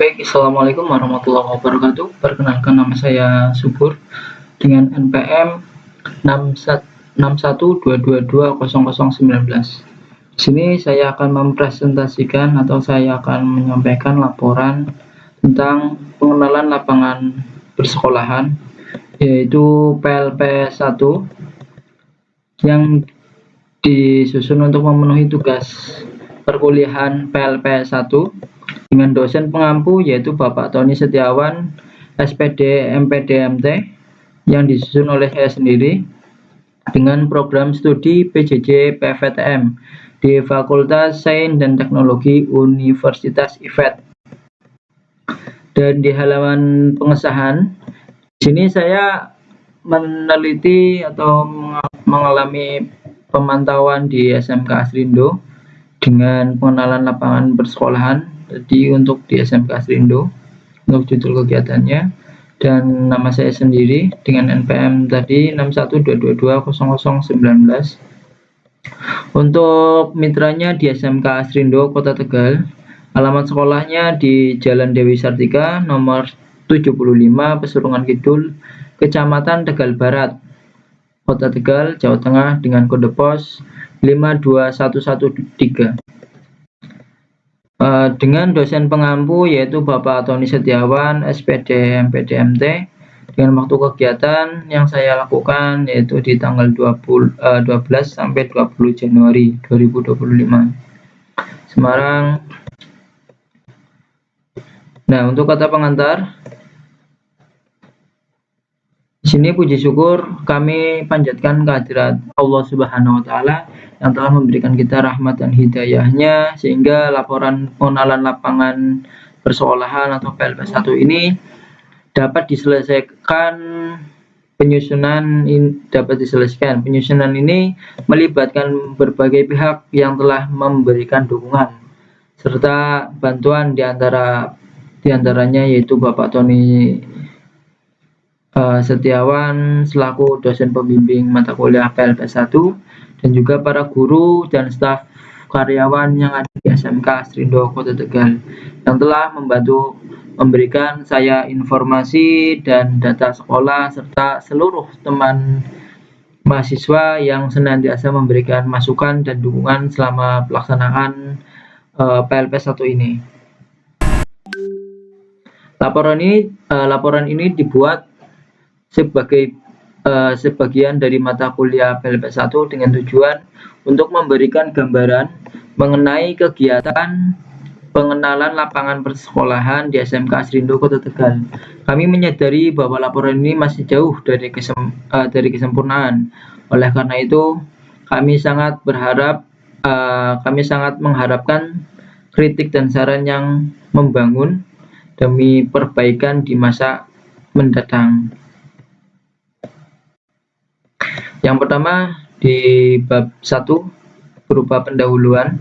Baik, Assalamualaikum warahmatullahi wabarakatuh. Perkenalkan, nama saya Subur dengan NPM 6122200019. Di sini saya akan mempresentasikan atau saya akan menyampaikan laporan tentang pengenalan lapangan persekolahan, yaitu PLP 1 yang disusun untuk memenuhi tugas perkuliahan PLP 1 dengan dosen pengampu yaitu Bapak Tony Setiawan, SPD MPD MT, yang disusun oleh saya sendiri dengan program studi PJJ PVTM di Fakultas Sains dan Teknologi Universitas IFET. Dan di halaman pengesahan, di sini saya meneliti atau mengalami pemantauan di SMK Asrindo dengan pengenalan lapangan persekolahan. Jadi untuk di SMK Asrindo, untuk judul kegiatannya, dan nama saya sendiri dengan NPM tadi 6122200019. Untuk mitranya di SMK Asrindo Kota Tegal, alamat sekolahnya di Jalan Dewi Sartika nomor 75 Pesurungan Kidul, Kecamatan Tegal Barat, Kota Tegal, Jawa Tengah, dengan kode pos 52113. Dengan dosen pengampu yaitu Bapak Tony Setiawan, SPD MPD MT, dengan waktu kegiatan yang saya lakukan yaitu di tanggal 12 sampai 20 Januari 2025, Semarang. Nah, untuk kata pengantar, di sini puji syukur kami panjatkan kehadirat Allah Subhanahu wa Ta'ala yang telah memberikan kita rahmat dan hidayahnya sehingga laporan pengenalan lapangan persekolahan atau PLP 1 ini dapat diselesaikan. Penyusunan ini melibatkan berbagai pihak yang telah memberikan dukungan serta bantuan diantaranya yaitu Bapak Tony Setiawan selaku dosen pembimbing mata kuliah PLP 1 dan juga para guru dan staf karyawan yang ada di SMK Asrindo Kota Tegal yang telah membantu memberikan saya informasi dan data sekolah serta seluruh teman mahasiswa yang senantiasa memberikan masukan dan dukungan selama pelaksanaan PLP 1 ini. Laporan ini dibuat sebagian dari mata kuliah PLP 1 dengan tujuan untuk memberikan gambaran mengenai kegiatan pengenalan lapangan persekolahan di SMK Asrindo Kota Tegal. Kami menyadari bahwa laporan ini masih jauh dari kesempurnaan. Oleh karena itu, kami sangat mengharapkan kritik dan saran yang membangun demi perbaikan di masa mendatang. Yang pertama, di bab 1 berupa pendahuluan.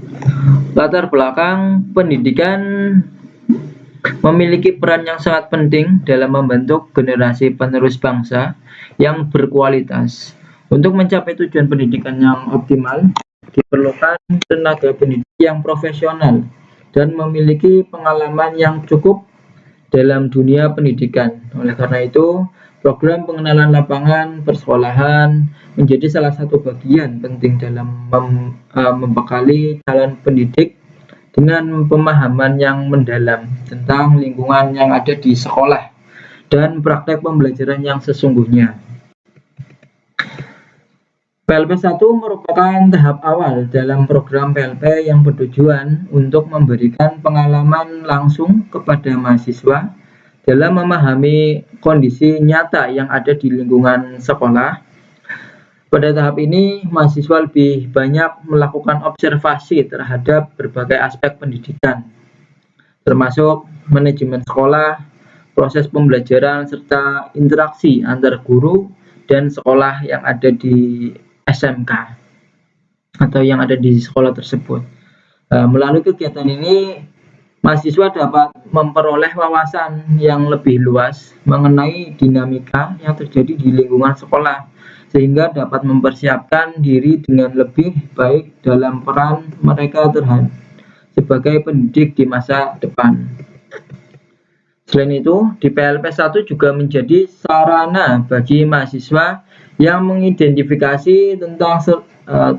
Latar belakang pendidikan memiliki peran yang sangat penting dalam membentuk generasi penerus bangsa yang berkualitas. Untuk mencapai tujuan pendidikan yang optimal, diperlukan tenaga pendidik yang profesional dan memiliki pengalaman yang cukup dalam dunia pendidikan. Oleh karena itu, program pengenalan lapangan persekolahan menjadi salah satu bagian penting dalam membekali calon pendidik dengan pemahaman yang mendalam tentang lingkungan yang ada di sekolah dan praktek pembelajaran yang sesungguhnya. PLP 1 merupakan tahap awal dalam program PLP yang bertujuan untuk memberikan pengalaman langsung kepada mahasiswa dalam memahami kondisi nyata yang ada di lingkungan sekolah. Pada tahap ini, mahasiswa lebih banyak melakukan observasi terhadap berbagai aspek pendidikan, termasuk manajemen sekolah, proses pembelajaran, serta interaksi antar guru dan sekolah yang ada di SMK atau yang ada di sekolah tersebut. Melalui kegiatan ini, mahasiswa dapat memperoleh wawasan yang lebih luas mengenai dinamika yang terjadi di lingkungan sekolah, sehingga dapat mempersiapkan diri dengan lebih baik dalam peran mereka sebagai pendidik di masa depan. Selain itu, di PLP1 juga menjadi sarana bagi mahasiswa yang mengidentifikasi tentang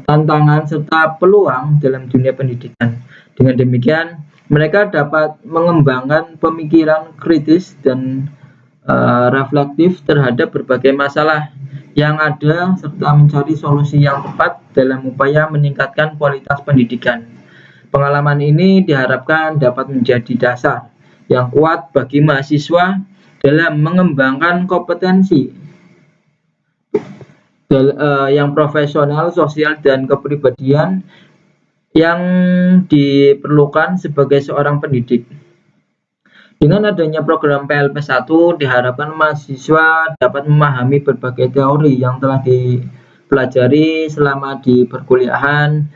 tantangan serta peluang dalam dunia pendidikan. Dengan demikian, mereka dapat mengembangkan pemikiran kritis dan reflektif terhadap berbagai masalah yang ada serta mencari solusi yang tepat dalam upaya meningkatkan kualitas pendidikan. Pengalaman ini diharapkan dapat menjadi dasar yang kuat bagi mahasiswa dalam mengembangkan kompetensi yang profesional, sosial, dan kepribadian yang diperlukan sebagai seorang pendidik. Dengan adanya program PLP1, diharapkan mahasiswa dapat memahami berbagai teori yang telah dipelajari selama di perkuliahan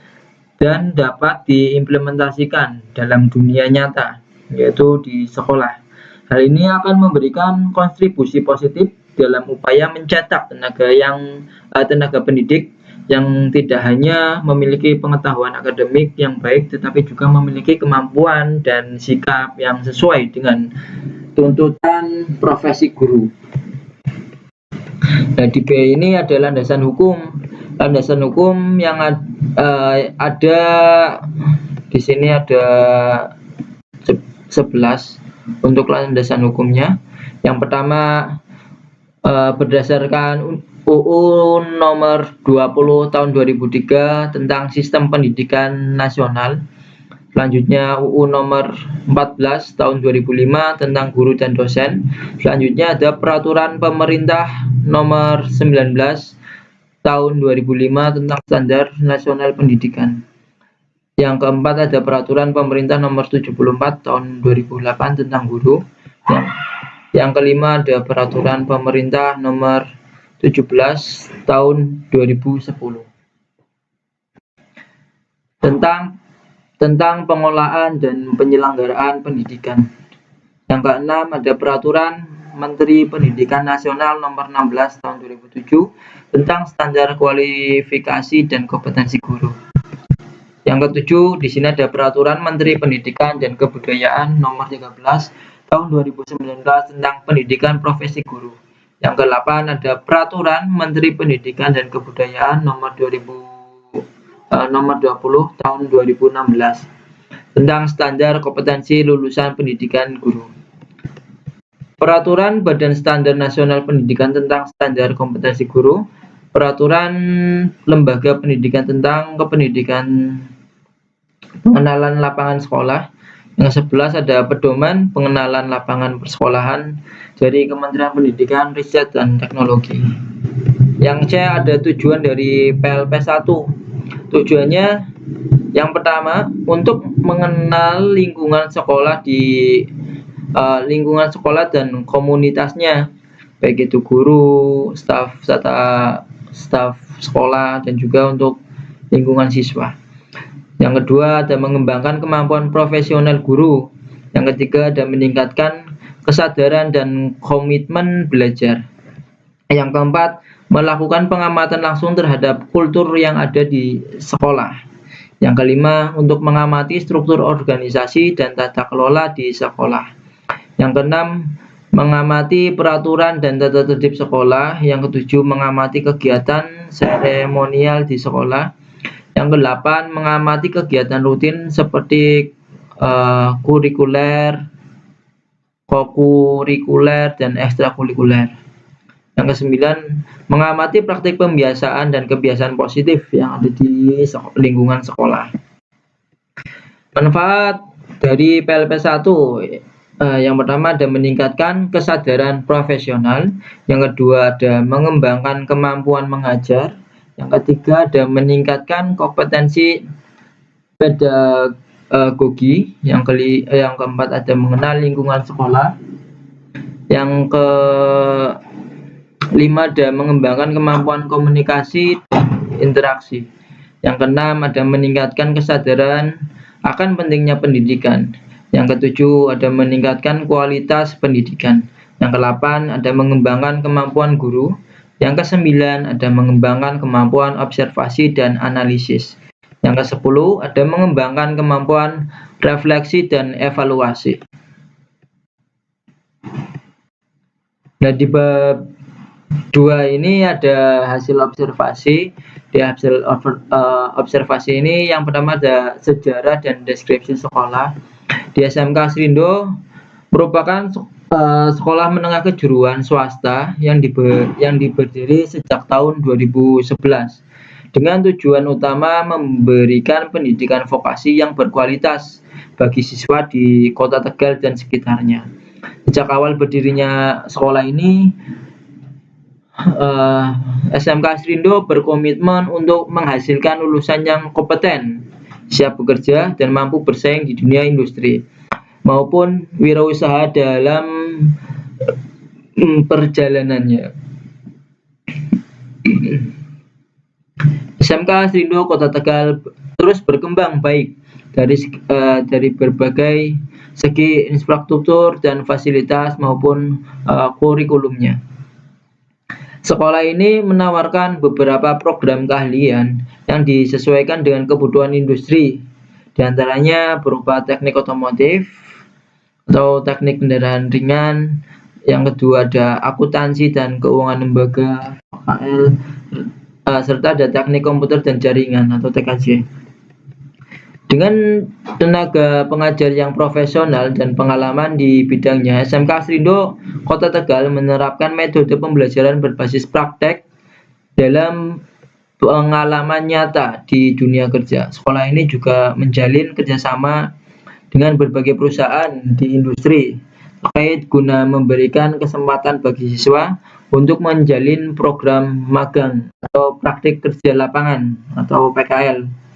dan dapat diimplementasikan dalam dunia nyata, yaitu di sekolah. Hal ini akan memberikan kontribusi positif dalam upaya mencetak tenaga pendidik yang tidak hanya memiliki pengetahuan akademik yang baik, tetapi juga memiliki kemampuan dan sikap yang sesuai dengan tuntutan profesi guru. Nah, di B ini ada landasan hukum. Landasan hukum yang ada di sini ada 11 untuk landasan hukumnya. Yang pertama, berdasarkan UU nomor 20 tahun 2003 tentang Sistem Pendidikan Nasional. Selanjutnya UU nomor 14 tahun 2005 tentang guru dan dosen. Selanjutnya ada peraturan pemerintah nomor 19 tahun 2005 tentang Standar Nasional Pendidikan. Yang keempat ada peraturan pemerintah nomor 74 tahun 2008 tentang guru. Yang kelima ada peraturan pemerintah nomor 17 tahun 2010 tentang pengolahan dan penyelenggaraan pendidikan. Yang keenam ada peraturan Menteri Pendidikan Nasional nomor 16 tahun 2007 tentang standar kualifikasi dan kompetensi guru. Yang ketujuh, di sini ada peraturan Menteri Pendidikan dan Kebudayaan nomor 13 tahun 2019 tentang pendidikan profesi guru. Yang ke-8 ada peraturan Menteri Pendidikan dan Kebudayaan nomor 20 tahun 2016 tentang standar kompetensi lulusan pendidikan guru. Peraturan Badan Standar Nasional Pendidikan tentang standar kompetensi guru. Peraturan Lembaga Pendidikan tentang kependidikan pengenalan lapangan sekolah. Yang 11 ada pedoman pengenalan lapangan persekolahan dari Kementerian Pendidikan, Riset, dan Teknologi. Yang C ada tujuan dari PLP1. Tujuannya yang pertama untuk mengenal lingkungan sekolah lingkungan sekolah dan komunitasnya, baik itu guru, staf sekolah, dan juga untuk lingkungan siswa. Yang kedua ada mengembangkan kemampuan profesional guru. Yang ketiga ada meningkatkan kesadaran dan komitmen belajar. Yang keempat, melakukan pengamatan langsung terhadap kultur yang ada di sekolah. Yang kelima, untuk mengamati struktur organisasi dan tata kelola di sekolah. Yang keenam, mengamati peraturan dan tata tertib sekolah. Yang ketujuh, mengamati kegiatan seremonial di sekolah. Yang ke-8, mengamati kegiatan rutin seperti kurikuler, kokurikuler, dan ekstrakurikuler. Yang ke-9, mengamati praktik pembiasaan dan kebiasaan positif yang ada di lingkungan sekolah. Manfaat dari PLP1, yang pertama ada meningkatkan kesadaran profesional. Yang kedua ada mengembangkan kemampuan mengajar. Yang ketiga ada meningkatkan kompetensi pedagogi. Yang keempat ada mengenal lingkungan sekolah. Yang kelima ada mengembangkan kemampuan komunikasi dan interaksi. Yang keenam ada meningkatkan kesadaran akan pentingnya pendidikan. Yang ketujuh ada meningkatkan kualitas pendidikan. Yang ke-8 ada mengembangkan kemampuan guru. Yang ke-9 ada mengembangkan kemampuan observasi dan analisis. Yang ke-10 ada mengembangkan kemampuan refleksi dan evaluasi. Nah, di bab 2 ini ada hasil observasi. Di hasil observasi ini yang pertama ada sejarah dan deskripsi sekolah. Di SMK Asrindo merupakan sekolah menengah kejuruan swasta yang berdiri sejak tahun 2011 dengan tujuan utama memberikan pendidikan vokasi yang berkualitas bagi siswa di Kota Tegal dan sekitarnya. Sejak awal berdirinya sekolah ini, SMK Asrindo berkomitmen untuk menghasilkan lulusan yang kompeten, siap bekerja, dan mampu bersaing di dunia industri maupun wirausaha dalam perjalanannya. SMK Asrindo Kota Tegal terus berkembang baik dari berbagai segi infrastruktur dan fasilitas maupun kurikulumnya. Sekolah ini menawarkan beberapa program keahlian yang disesuaikan dengan kebutuhan industri, di antaranya berupa teknik otomotif atau teknik kendaraan ringan. Yang kedua ada akuntansi dan keuangan lembaga (KL), serta ada teknik komputer dan jaringan atau TKJ. Dengan tenaga pengajar yang profesional dan pengalaman di bidangnya, SMK Asrindo Kota Tegal menerapkan metode pembelajaran berbasis praktek dalam pengalaman nyata di dunia kerja. Sekolah ini juga menjalin kerjasama dengan berbagai perusahaan di industri terkait guna memberikan kesempatan bagi siswa untuk menjalin program magang atau praktik kerja lapangan atau PKL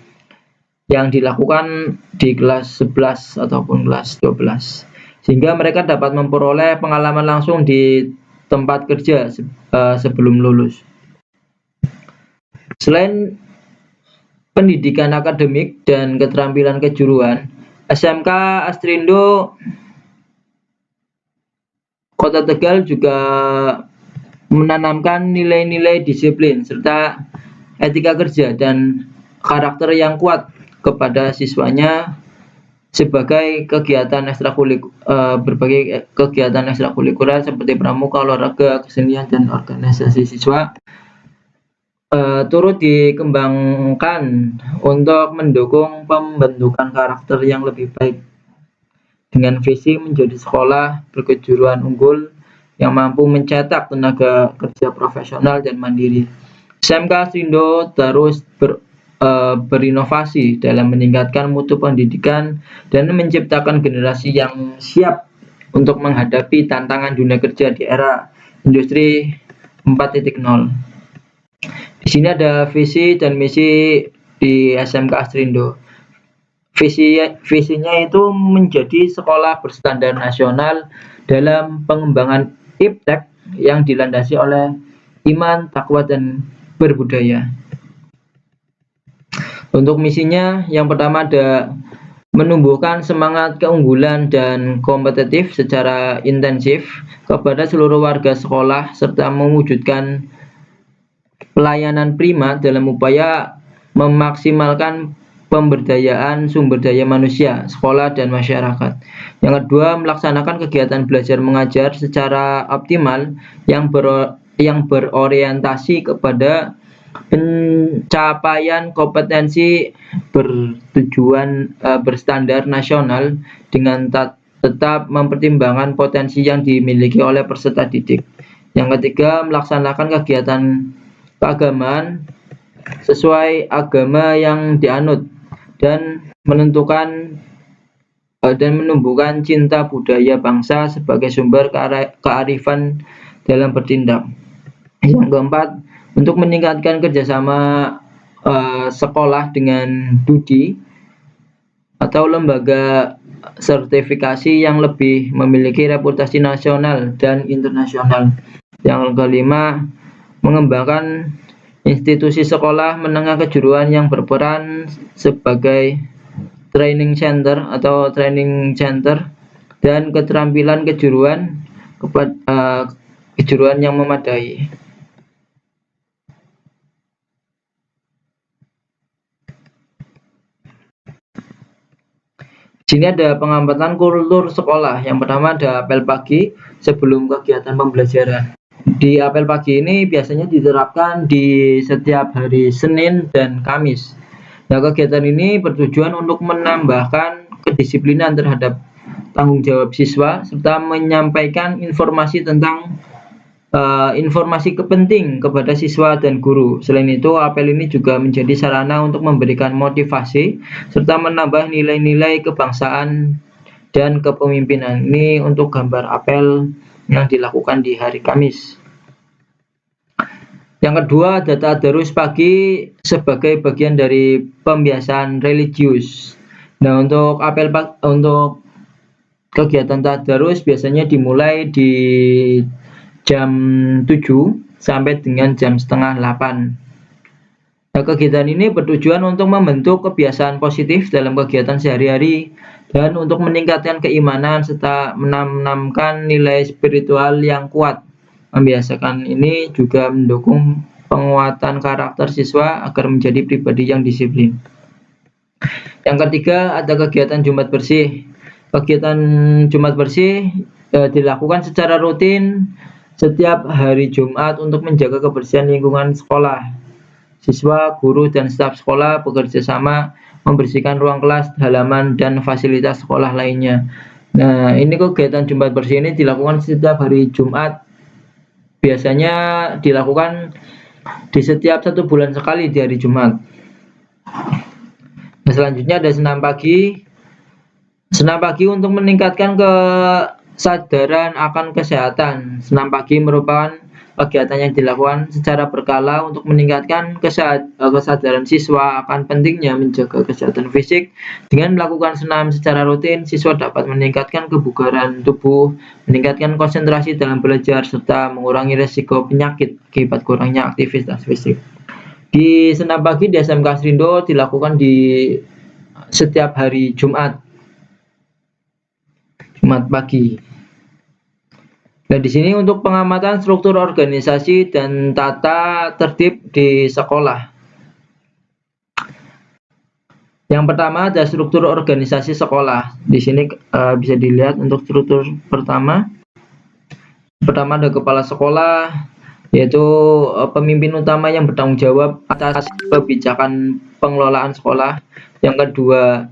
yang dilakukan di kelas 11 ataupun kelas 12, sehingga mereka dapat memperoleh pengalaman langsung di tempat kerja sebelum lulus. Selain pendidikan akademik dan keterampilan kejuruan, SMK Asrindo Kota Tegal juga menanamkan nilai-nilai disiplin serta etika kerja dan karakter yang kuat kepada siswanya sebagai berbagai kegiatan ekstrakurikuler seperti pramuka, olahraga, kesenian, dan organisasi siswa turut dikembangkan untuk mendukung pembentukan karakter yang lebih baik dengan visi menjadi sekolah berkejuruan unggul yang mampu mencetak tenaga kerja profesional dan mandiri. SMK Asrindo terus berinovasi dalam meningkatkan mutu pendidikan dan menciptakan generasi yang siap untuk menghadapi tantangan dunia kerja di era industri 4.0. Di sini ada visi dan misi di SMK Asrindo. Visinya itu menjadi sekolah berstandar nasional dalam pengembangan iptek yang dilandasi oleh iman, takwa, dan berbudaya. Untuk misinya, yang pertama ada menumbuhkan semangat keunggulan dan kompetitif secara intensif kepada seluruh warga sekolah serta mewujudkan pelayanan prima dalam upaya memaksimalkan pemberdayaan sumber daya manusia, sekolah, dan masyarakat. Yang kedua, melaksanakan kegiatan belajar mengajar secara optimal yang berorientasi kepada pencapaian kompetensi bertujuan berstandar nasional dengan tetap mempertimbangkan potensi yang dimiliki oleh peserta didik. Yang ketiga, melaksanakan kegiatan keagamaan sesuai agama yang dianut dan menumbuhkan cinta budaya bangsa sebagai sumber kearifan dalam bertindak. Yang keempat, untuk meningkatkan kerjasama sekolah dengan DUDI atau lembaga sertifikasi yang lebih memiliki reputasi nasional dan internasional. Yang kelima, mengembangkan institusi sekolah menengah kejuruan yang berperan sebagai training center dan keterampilan kejuruan yang memadai. Sini ada pengamatan kultur sekolah. Yang pertama ada apel pagi sebelum kegiatan pembelajaran. Di apel pagi ini biasanya diterapkan di setiap hari Senin dan Kamis. Nah, kegiatan ini bertujuan untuk menambahkan kedisiplinan terhadap tanggung jawab siswa serta menyampaikan informasi tentang informasi penting kepada siswa dan guru. Selain itu, apel ini juga menjadi sarana untuk memberikan motivasi serta menambah nilai-nilai kebangsaan dan kepemimpinan. Ini untuk gambar apel yang dilakukan di hari Kamis. Yang kedua, ada tadarus pagi sebagai bagian dari pembiasaan religius. Nah, untuk untuk kegiatan tadarus biasanya dimulai di jam 7 sampai dengan jam setengah 8. Nah, kegiatan ini bertujuan untuk membentuk kebiasaan positif dalam kegiatan sehari-hari dan untuk meningkatkan keimanan serta menanamkan nilai spiritual yang kuat. Membiasakan ini juga mendukung penguatan karakter siswa agar menjadi pribadi yang disiplin. Yang ketiga, ada kegiatan Jumat bersih. Kegiatan Jumat bersih dilakukan secara rutin setiap hari Jumat untuk menjaga kebersihan lingkungan sekolah. Siswa, guru, dan staf sekolah bekerja sama membersihkan ruang kelas, halaman, dan fasilitas sekolah lainnya. Nah, ini kegiatan Jumat bersih ini dilakukan setiap hari Jumat. Biasanya dilakukan di setiap 1 bulan sekali di hari Jumat. Nah, selanjutnya ada senam pagi. Senam pagi untuk meningkatkan kesadaran akan kesehatan. Senam pagi merupakan kegiatan yang dilakukan secara berkala untuk meningkatkan kesadaran siswa akan pentingnya menjaga kesehatan fisik. Dengan melakukan senam secara rutin, siswa dapat meningkatkan kebugaran tubuh, meningkatkan konsentrasi dalam belajar, serta mengurangi risiko penyakit akibat kurangnya aktivitas fisik. Di senam pagi di SMK Asrindo dilakukan di setiap hari Jumat pagi. Nah, di sini untuk pengamatan struktur organisasi dan tata tertib di sekolah. Yang pertama ada struktur organisasi sekolah. Di sini bisa dilihat untuk struktur pertama. Pertama ada kepala sekolah, yaitu pemimpin utama yang bertanggung jawab atas kebijakan pengelolaan sekolah. Yang kedua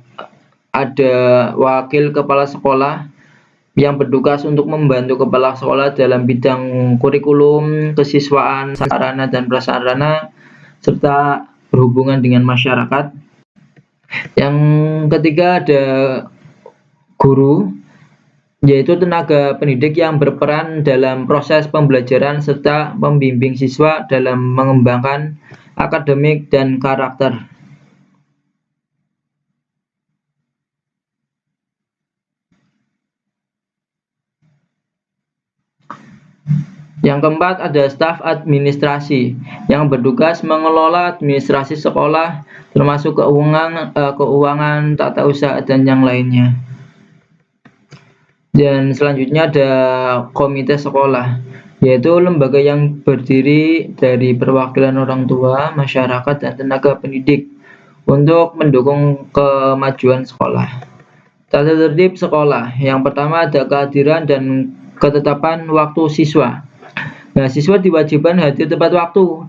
ada wakil kepala sekolah yang bertugas untuk membantu kepala sekolah dalam bidang kurikulum, kesiswaan, sarana dan prasarana, serta berhubungan dengan masyarakat. Yang ketiga ada guru, yaitu tenaga pendidik yang berperan dalam proses pembelajaran serta membimbing siswa dalam mengembangkan akademik dan karakter. Yang keempat ada staf administrasi yang bertugas mengelola administrasi sekolah termasuk keuangan, tata usaha, dan yang lainnya. Dan selanjutnya ada komite sekolah, yaitu lembaga yang berdiri dari perwakilan orang tua, masyarakat, dan tenaga pendidik untuk mendukung kemajuan sekolah. Tata tertib sekolah, yang pertama ada kehadiran dan ketetapan waktu siswa. Nah, siswa diwajibkan hadir tepat waktu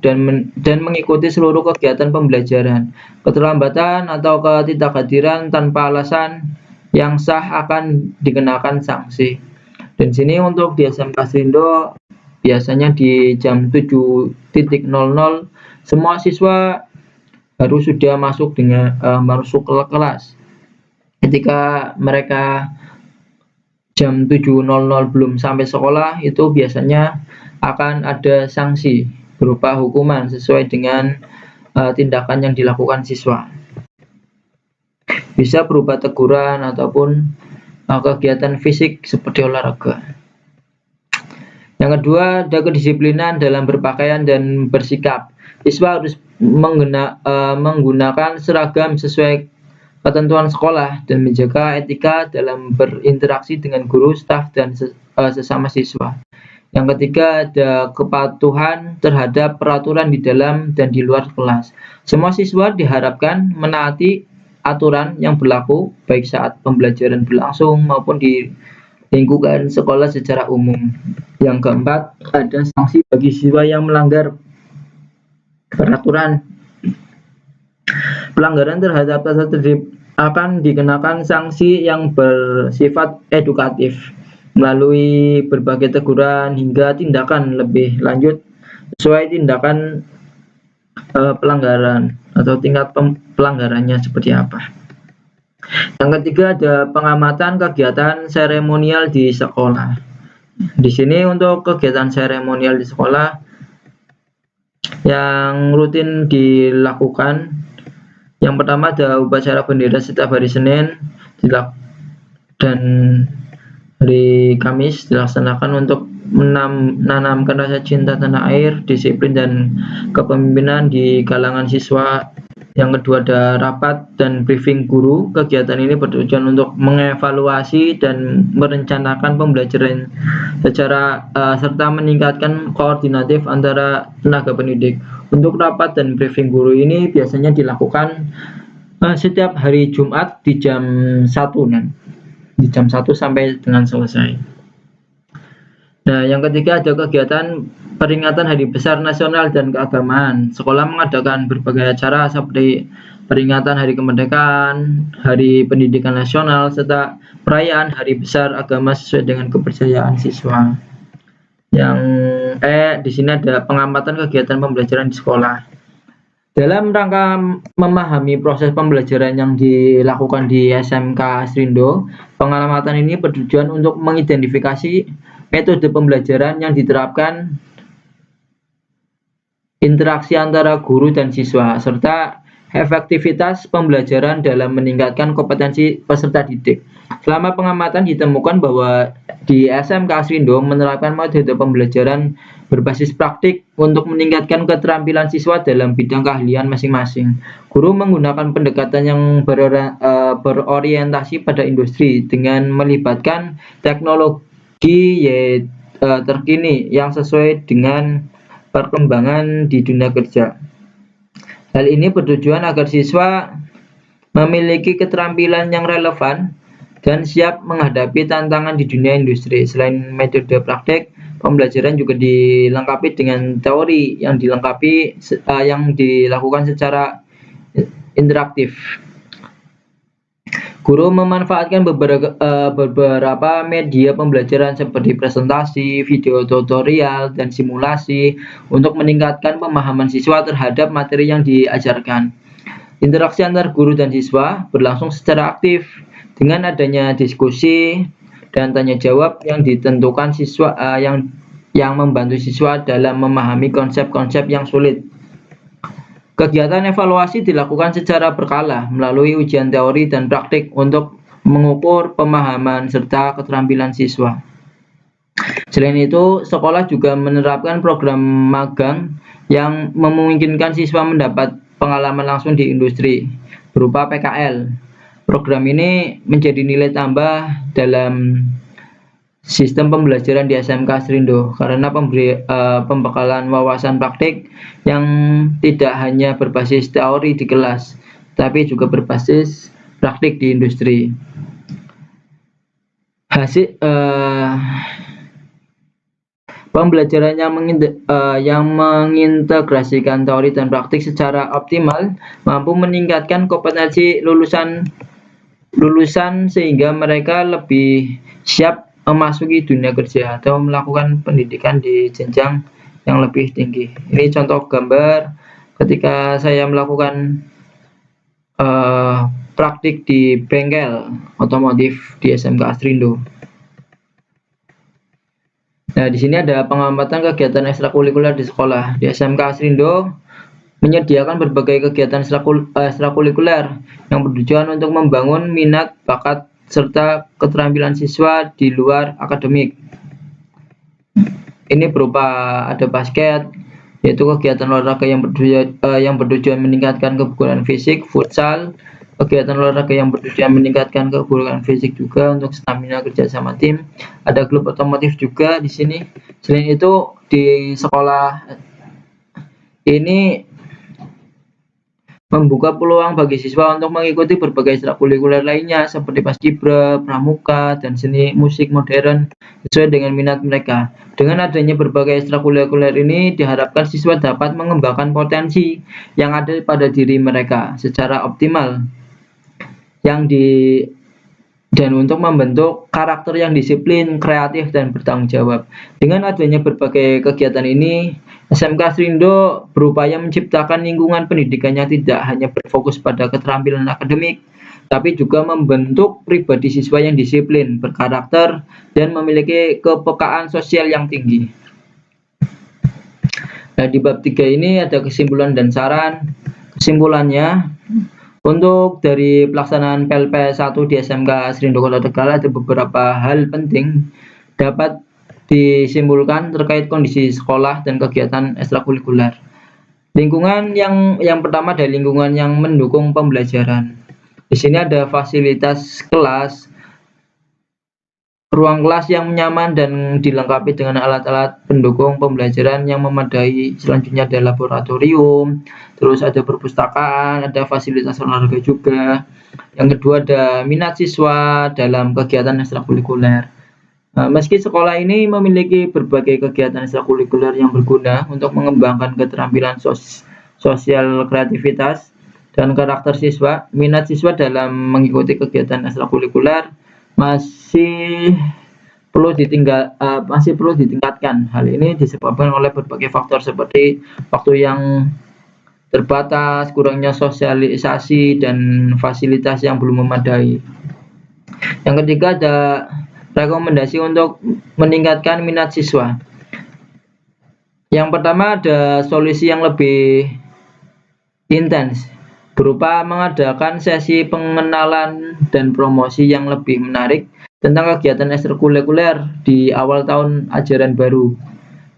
dan mengikuti seluruh kegiatan pembelajaran. Keterlambatan atau ketidakhadiran tanpa alasan yang sah akan dikenakan sanksi. Dan sini untuk di SMK Asrindo biasanya di jam 7.00 semua siswa harus sudah masuk ke kelas. Ketika mereka jam 7.00 belum sampai sekolah, itu biasanya akan ada sanksi berupa hukuman sesuai dengan tindakan yang dilakukan siswa. Bisa berupa teguran ataupun kegiatan fisik seperti olahraga. Yang kedua, ada kedisiplinan dalam berpakaian dan bersikap. Siswa harus menggunakan seragam sesuai ketentuan sekolah dan menjaga etika dalam berinteraksi dengan guru, staf, dan sesama siswa. Yang ketiga ada kepatuhan terhadap peraturan di dalam dan di luar kelas. Semua siswa diharapkan menaati aturan yang berlaku baik saat pembelajaran berlangsung maupun di lingkungan sekolah secara umum. Yang keempat, ada sanksi bagi siswa yang melanggar peraturan. Pelanggaran terhadap tata tertib akan dikenakan sanksi yang bersifat edukatif melalui berbagai teguran hingga tindakan lebih lanjut sesuai tindakan pelanggaran atau tingkat pelanggarannya seperti apa. Yang ketiga ada pengamatan kegiatan seremonial di sekolah. Di sini untuk kegiatan seremonial di sekolah yang rutin dilakukan, yang pertama ada upacara bendera setiap hari Senin dan hari Kamis dilaksanakan untuk menanamkan rasa cinta tanah air, disiplin dan kepemimpinan di kalangan siswa. Yang kedua ada rapat dan briefing guru. Kegiatan ini bertujuan untuk mengevaluasi dan merencanakan pembelajaran secara serta meningkatkan koordinatif antara tenaga pendidik. Untuk rapat dan briefing guru ini biasanya dilakukan setiap hari Jumat di jam 1 di jam 1 sampai dengan selesai. Nah, yang ketiga ada kegiatan peringatan Hari Besar Nasional dan Keagamaan. Sekolah mengadakan berbagai acara seperti peringatan Hari Kemerdekaan, Hari Pendidikan Nasional, serta perayaan Hari Besar Agama sesuai dengan kepercayaan siswa. Yang di sini ada pengamatan kegiatan pembelajaran di sekolah. Dalam rangka memahami proses pembelajaran yang dilakukan di SMK Asrindo, pengamatan ini bertujuan untuk mengidentifikasi metode pembelajaran yang diterapkan, interaksi antara guru dan siswa, serta efektivitas pembelajaran dalam meningkatkan kompetensi peserta didik. Selama pengamatan ditemukan bahwa di SMK Asrindo menerapkan metode pembelajaran berbasis praktik untuk meningkatkan keterampilan siswa dalam bidang keahlian masing-masing. Guru menggunakan pendekatan yang berorientasi pada industri dengan melibatkan teknologi terkini yang sesuai dengan perkembangan di dunia kerja. Hal ini bertujuan agar siswa memiliki keterampilan yang relevan dan siap menghadapi tantangan di dunia industri. Selain metode praktik, pembelajaran juga dilengkapi dengan teori yang dilakukan secara interaktif. Guru memanfaatkan beberapa media pembelajaran seperti presentasi, video tutorial, dan simulasi untuk meningkatkan pemahaman siswa terhadap materi yang diajarkan. Interaksi antar guru dan siswa berlangsung secara aktif dengan adanya diskusi dan tanya jawab yang ditentukan siswa yang membantu siswa dalam memahami konsep-konsep yang sulit. Kegiatan evaluasi dilakukan secara berkala melalui ujian teori dan praktik untuk mengukur pemahaman serta keterampilan siswa. Selain itu, sekolah juga menerapkan program magang yang memungkinkan siswa mendapat pengalaman langsung di industri berupa PKL. Program ini menjadi nilai tambah dalam sistem pembelajaran di SMK Asrindo karena pembekalan wawasan praktik yang tidak hanya berbasis teori di kelas, tapi juga berbasis praktik di industri. Pembelajaran yang mengintegrasikan teori dan praktik secara optimal mampu meningkatkan kompetensi lulusan sehingga mereka lebih siap memasuki dunia kerja atau melakukan pendidikan di jenjang yang lebih tinggi. Ini contoh gambar ketika saya melakukan praktik di bengkel otomotif di SMK Asrindo. Nah, di sini ada pengamatan kegiatan ekstrakurikuler di sekolah. Di SMK Asrindo menyediakan berbagai kegiatan ekstrakurikuler yang bertujuan untuk membangun minat, bakat, serta keterampilan siswa di luar akademik. Ini berupa ada basket, yaitu kegiatan olahraga yang bertujuan meningkatkan kebugaran fisik, futsal, kegiatan olahraga yang bertujuan meningkatkan kebugaran fisik juga untuk stamina kerja sama tim. Ada klub otomotif juga di sini. Selain itu di sekolah ini membuka peluang bagi siswa untuk mengikuti berbagai ekstrakurikuler lainnya seperti paskibra, pramuka, dan seni musik modern sesuai dengan minat mereka. Dengan adanya berbagai ekstrakurikuler ini diharapkan siswa dapat mengembangkan potensi yang ada pada diri mereka secara optimal yang di dan untuk membentuk karakter yang disiplin, kreatif, dan bertanggung jawab. Dengan adanya berbagai kegiatan ini, SMK Srindo berupaya menciptakan lingkungan pendidikan yang tidak hanya berfokus pada keterampilan akademik, tapi juga membentuk pribadi siswa yang disiplin, berkarakter, dan memiliki kepekaan sosial yang tinggi. Nah, di bab 3 ini ada kesimpulan dan saran. Kesimpulannya, untuk dari pelaksanaan PLP 1 di SMK Srindo Kota Tegal ada beberapa hal penting dapat disimpulkan terkait kondisi sekolah dan kegiatan ekstrakurikuler. Lingkungan yang pertama adalah lingkungan yang mendukung pembelajaran. Di sini ada fasilitas kelas, ruang kelas yang nyaman dan dilengkapi dengan alat-alat pendukung pembelajaran yang memadai. Selanjutnya ada laboratorium, terus ada perpustakaan, ada fasilitas olahraga juga. Yang kedua ada minat siswa dalam kegiatan ekstrakurikuler. Meski sekolah ini memiliki berbagai kegiatan ekstrakurikuler yang berguna untuk mengembangkan keterampilan sosial, kreativitas, dan karakter siswa, minat siswa dalam mengikuti kegiatan ekstrakurikuler masih perlu ditingkatkan. Hal ini disebabkan oleh berbagai faktor seperti waktu yang terbatas, kurangnya sosialisasi, dan fasilitas yang belum memadai. Yang ketiga ada rekomendasi untuk meningkatkan minat siswa. Yang pertama ada solusi yang lebih intens, berupa mengadakan sesi pengenalan dan promosi yang lebih menarik tentang kegiatan ekstrakurikuler di awal tahun ajaran baru.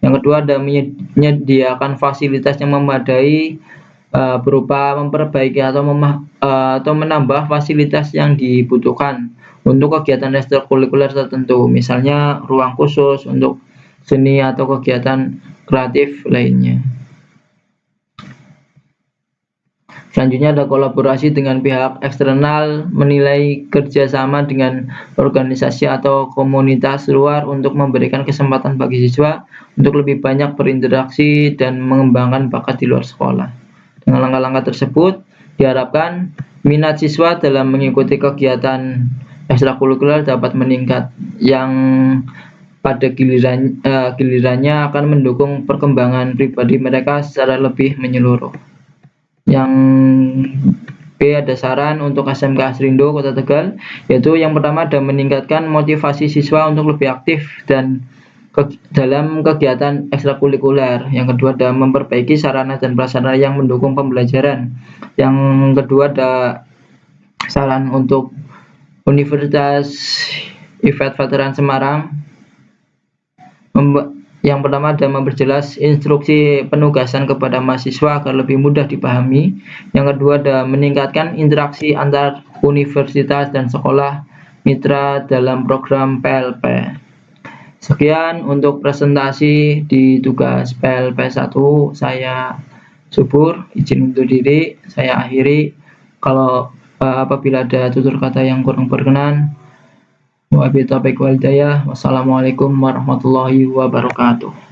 Yang kedua ada menyediakan fasilitas yang memadai, berupa memperbaiki atau menambah fasilitas yang dibutuhkan untuk kegiatan ekstrakurikuler tertentu, misalnya ruang khusus untuk seni atau kegiatan kreatif lainnya. Selanjutnya ada kolaborasi dengan pihak eksternal, menilai kerjasama dengan organisasi atau komunitas luar untuk memberikan kesempatan bagi siswa untuk lebih banyak berinteraksi dan mengembangkan bakat di luar sekolah. Dengan langkah-langkah tersebut, diharapkan minat siswa dalam mengikuti kegiatan ekstrakurikuler dapat meningkat, yang pada gilirannya akan mendukung perkembangan pribadi mereka secara lebih menyeluruh. Yang B ada saran untuk SMK Srindo Kota Tegal, yaitu yang pertama ada meningkatkan motivasi siswa untuk lebih aktif dan dalam kegiatan ekstrakurikuler. Yang kedua ada memperbaiki sarana dan prasarana yang mendukung pembelajaran. Yang kedua ada saran untuk Universitas IFET Veteran Semarang. Yang pertama ada memperjelas instruksi penugasan kepada mahasiswa agar lebih mudah dipahami. Yang kedua ada meningkatkan interaksi antar universitas dan sekolah mitra dalam program PLP. Sekian untuk presentasi di tugas PLP 1. Saya Subur, izin undur diri. Saya akhiri. Kalau apabila ada tutur kata yang kurang berkenan, wabillahi taufiq wal hidayah. Wassalamualaikum warahmatullahi wabarakatuh.